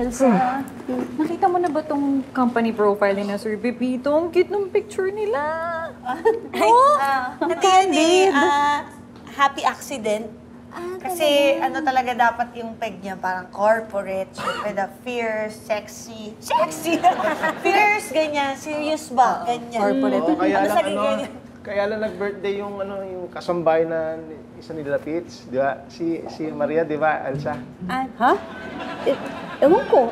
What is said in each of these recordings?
Elsa, nakita mo na ba tong company profile ni na Sir Pepito? Ang cute ng picture nila. Hindi, happy accident. Kasi ano talaga dapat yung peg niya, parang corporate, syempre the fierce, sexy, fierce, ganyan, serious ba, ganyan. Corporate. Oo, kaya Ano lang sa ganyan? kaya lang nag-birthday yung yung kasambay na isa nila Pitts, di ba? Si Maria, di ba, Elsa? Ha? Ewan ko.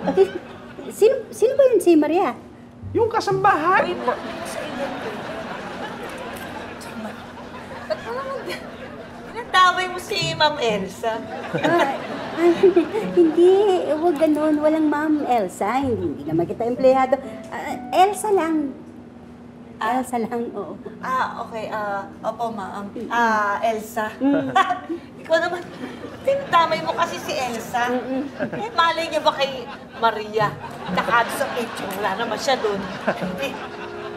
Sino ba yun si Maria? Yung kasambahay. Pinagdamay mo si Ma'am Elsa. Hindi, huwag ganun. Walang Ma'am Elsa. Hindi naman kita empleyado. Elsa lang. Elsa lang, oo. Okay. Opo, ma'am. Elsa. Ikaw naman, tinamay mo kasi si Elsa. Malay niya ba kay Maria? Nakado sa picture, wala naman siya doon.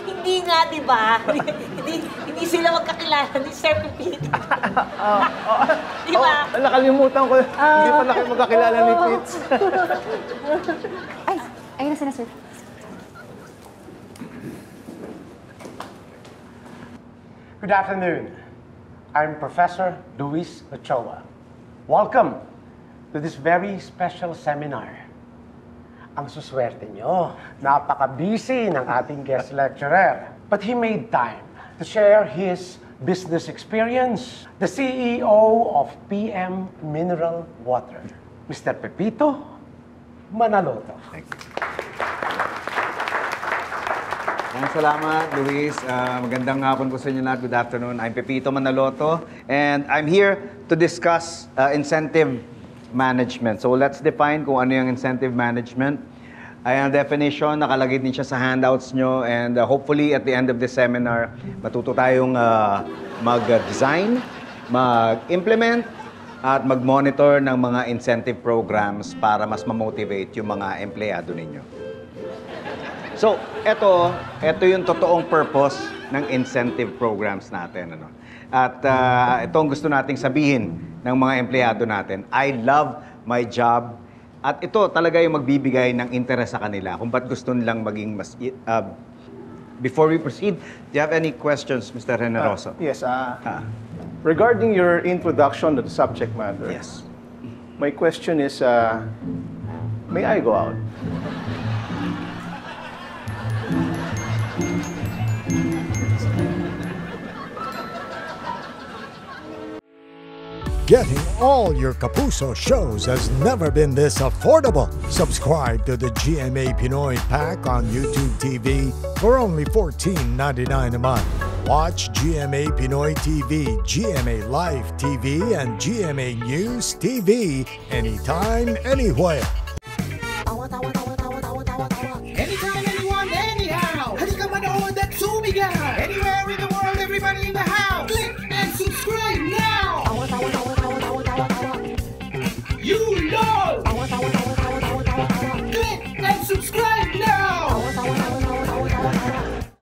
Hindi nga, di ba? hindi sila magkakilala ni Sir Pepito. Di ba? Nakalimutan ko. Hindi pa na kayo magkakilala ni Pitts. Ayun na sila, Sir. Good afternoon. I'm Professor Luis Ochoa. Welcome to this very special seminar. Ang suswerte nyo, napaka-busy ng ating guest lecturer. But he made time to share his business experience, the CEO of PM Mineral Water, Mr. Pepito Manaloto. Maraming salamat, Luis. Magandang hapon po sa inyo lahat. Good afternoon. I'm Pepito Manaloto, and I'm here to discuss incentive management. So let's define kung ano yung incentive management. Ay, ang definition, nakalagay din siya sa handouts nyo, and hopefully at the end of this seminar, matuto tayong mag-design, mag-implement, at mag-monitor ng mga incentive programs para mas ma-motivate yung mga empleyado ninyo. So, ito yung totoong purpose ng incentive programs natin. Ano? At ito ang gusto nating sabihin ng mga empleyado natin. I love my job. At ito talaga yung magbibigay ng interest sa kanila kung ba't gusto nilang maging mas... before we proceed, do you have any questions, Mr. Generoso? Yes. Regarding your introduction to the subject matter, Yes. my question is, may I go out? Getting all your Kapuso shows has never been this affordable. Subscribe to the GMA Pinoy Pack on YouTube TV for only $14.99 a month. Watch GMA Pinoy TV, GMA Live TV, and GMA News TV anytime, anywhere.